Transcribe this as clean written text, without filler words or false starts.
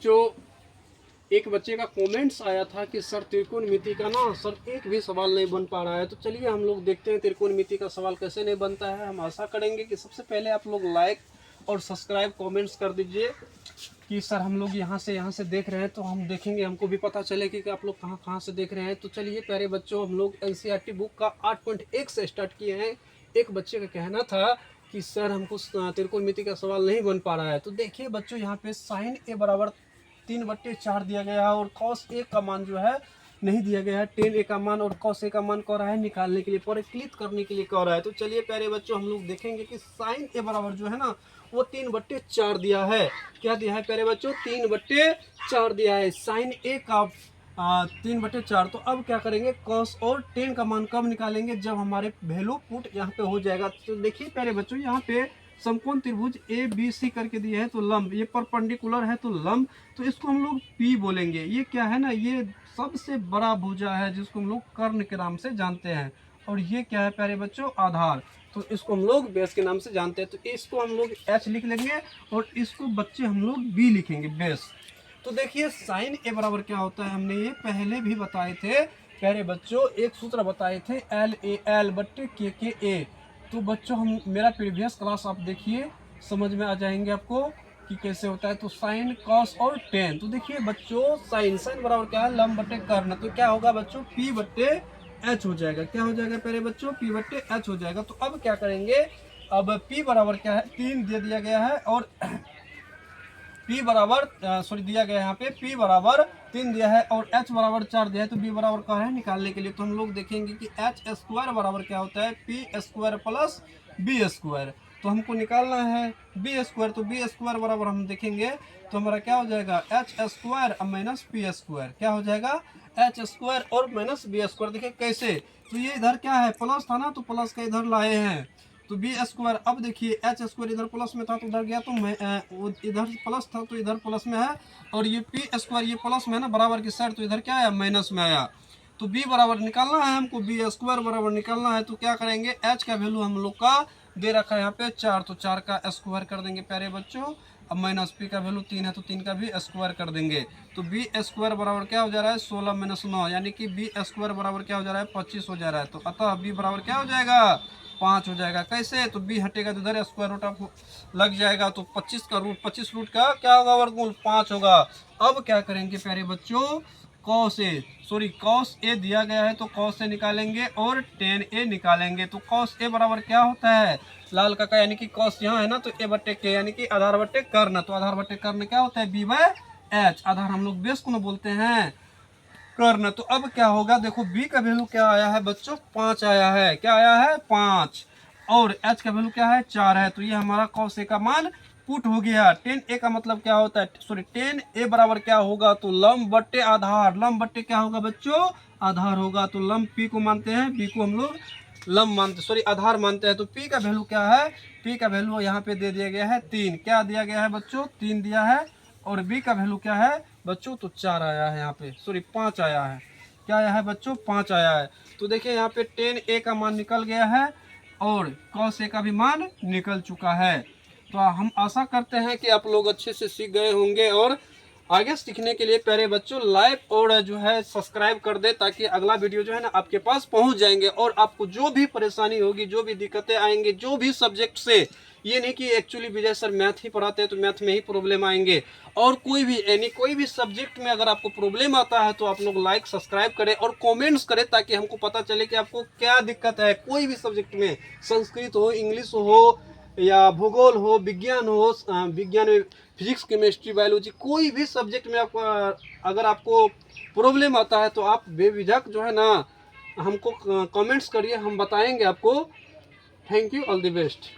जो एक बच्चे का कमेंट्स आया था कि सर त्रिकोणमिति का ना सर एक भी सवाल नहीं बन पा रहा है। तो चलिए हम लोग देखते हैं त्रिकोणमिति का सवाल कैसे नहीं बनता है। हम आशा करेंगे कि सबसे पहले आप लोग लाइक और सब्सक्राइब कमेंट्स कर दीजिए कि सर हम लोग यहाँ से देख रहे हैं, तो हम देखेंगे, हमको भी पता चले कि आप लोग कहाँ से देख रहे हैं। तो चलिए प्यारे बच्चों, हम लोग एनसीईआरटी बुक का 8.1 से स्टार्ट किए हैं। एक बच्चे का कहना था कि सर हमको त्रिकोणमिति का सवाल नहीं बन पा रहा है। तो देखिए बच्चों, यहाँ पे साइन ए बराबर 3/4 दिया गया है और कॉस ए का मान जो है नहीं दिया गया है। टेन ए का मान और कॉस ए का मान कह रहा है निकालने के लिए, परिकलित करने के लिए कह रहा है। तो चलिए प्यारे बच्चों, हम लोग देखेंगे कि साइन ए बराबर जो है ना वो 3/4 दिया है। क्या दिया है प्यारे बच्चों? 3/4 दिया है साइन ए का 3/4। तो अब क्या करेंगे, कॉस और टेन का मान कब निकालेंगे? जब हमारे वैल्यू पुट यहाँ पे हो जाएगा। तो देखिए प्यारे बच्चों, यहाँ पे समकोण त्रिभुज ए बी सी करके दिया है, तो लंब, ये परपेंडिकुलर है तो लंब, तो इसको हम लोग पी बोलेंगे। ये क्या है ना, ये सबसे बड़ा भुजा है जिसको हम लोग कर्ण के नाम से जानते हैं। और ये क्या है प्यारे बच्चों? आधार, तो इसको हम लोग बेस के नाम से जानते हैं। तो इसको हम लोग एच लिख लेंगे और इसको बच्चे हम लोग बी लिखेंगे, बेस। तो देखिए साइन ए बराबर क्या होता है, हमने ये पहले भी बताए थे प्यारे बच्चों, एक सूत्र बताए थे एल ए एल बट्टे के ए। तो बच्चों हम मेरा प्रीवियस क्लास आप देखिए, समझ में आ जाएंगे आपको कि कैसे होता है। तो साइन, कॉस और टेन। तो देखिए बच्चों, साइन बराबर क्या है? लंब बट्टे कर्ण। तो क्या होगा बच्चों? पी बट्टे एच हो जाएगा। क्या हो जाएगा प्यारे बच्चों? पी बट्टे एच हो जाएगा। तो अब क्या करेंगे, अब पी बराबर क्या है? 3 दे दिया गया है और P बराबर दिया गया है यहाँ पे P बराबर 3 दिया है और H बराबर 4 दिया है। तो B बराबर क्या है निकालने के लिए? तो हम लोग देखेंगे कि एच स्क्वायर बराबर क्या होता है? P square plus B square. तो हमको निकालना है बी स्क्वायर, तो बी स्क्वायर बराबर हम देखेंगे तो हमारा क्या हो जाएगा? H square minus P square. क्या हो जाएगा? एच स्क्वायर और माइनस बी स्क्वायर। देखिए कैसे, तो ये इधर क्या है? प्लस था ना, तो प्लस का इधर लाए हैं, तो बी स्क्वायर। अब देखिए एच स्क्वायर इधर प्लस में था तो उधर गया, तो मैं इधर प्लस था तो इधर प्लस में है, और ये पी स्क्वायर ये प्लस में है ना बराबर की साइड, तो इधर क्या है? माइनस में आया। तो बी बराबर निकालना है हमको, बी स्क्वायर बराबर निकालना है। तो क्या करेंगे, एच का वैल्यू हम लोग का दे रखा है यहाँ पे 4, तो 4 का स्क्वायर कर देंगे प्यारे बच्चों। अब माइनस पी का वैल्यू 3 है तो 3 का भी स्क्वायर कर देंगे। तो बी स्क्वायर बराबर क्या हो जा रहा है? 16 - 9, यानी कि बी स्क्वायर बराबर क्या हो जा रहा है? 25 हो जा रहा है। तो अतः बी बराबर क्या हो जाएगा? 5 हो जाएगा। कैसे? तो बी हटेगा तो इधर स्क्वायर रूट ऑफ लग जाएगा, तो 25 रूट का क्या होगा? वर्गमूल 5 होगा। अब क्या करेंगे प्यारे बच्चों, कॉस ए दिया गया है तो कॉस ए निकालेंगे और टेन ए निकालेंगे। तो कॉस ए बराबर क्या होता है? लाल का यानी कि कॉस यहाँ है ना, तो ए बट्टे के यानी कि आधार बट्टे कर्ण। तो आधार बट्टे कर्ण क्या होता है? B by H. आधार हम लोग बेस को ना बोलते हैं, कर्ण। तो अब क्या होगा, देखो बी का वैल्यू क्या आया है बच्चों? 5 आया है। क्या आया है? 5। और एच का वैल्यू क्या है? 4 है। तो ये हमारा कॉस ए का मान पुट हो गया। 10 ए का मतलब क्या होता है? 10 ए बराबर क्या होगा? तो लंब बट्टे आधार। लंब बट्टे क्या होगा बच्चों? आधार होगा। तो लंब पी को मानते हैं, बी को हम लोग लंब मानते आधार मानते हैं। तो पी का वैल्यू क्या है? पी का वैल्यू यहाँ पे दे दिया गया है 3। क्या दिया गया है बच्चों? 3 दिया है। और बी का वैल्यू क्या है बच्चों? तो 4 आया है यहाँ पे, 5 आया है। क्या आया है बच्चों? 5 आया है। तो देखिए यहाँ पे 10 ए का मान निकल गया है और कॉस ए का भी मान निकल चुका है। तो हम आशा करते हैं कि आप लोग अच्छे से सीख गए होंगे, और आगे सीखने के लिए प्यारे बच्चों लाइक और जो है सब्सक्राइब कर दे, ताकि अगला वीडियो जो है ना आपके पास पहुंच जाएंगे। और आपको जो भी परेशानी होगी, जो भी दिक्कतें आएंगे, जो भी सब्जेक्ट से, ये नहीं कि एक्चुअली विजय सर मैथ ही पढ़ाते हैं तो मैथ में ही प्रॉब्लम आएंगे, और कोई भी यानी कोई भी सब्जेक्ट में अगर आपको प्रॉब्लम आता है तो आप लोग लाइक सब्सक्राइब करें और कमेंट्स करें, ताकि हमको पता चले कि आपको क्या दिक्कत है। कोई भी सब्जेक्ट में, संस्कृत हो, इंग्लिश हो, या भूगोल हो, विज्ञान हो, विज्ञान में फिजिक्स, केमिस्ट्री, बायोलॉजी, कोई भी सब्जेक्ट में आपको अगर आपको प्रॉब्लम आता है तो आप बेझिझक जो है ना हमको कमेंट्स करिए, हम बताएंगे आपको। Thank you, all the best.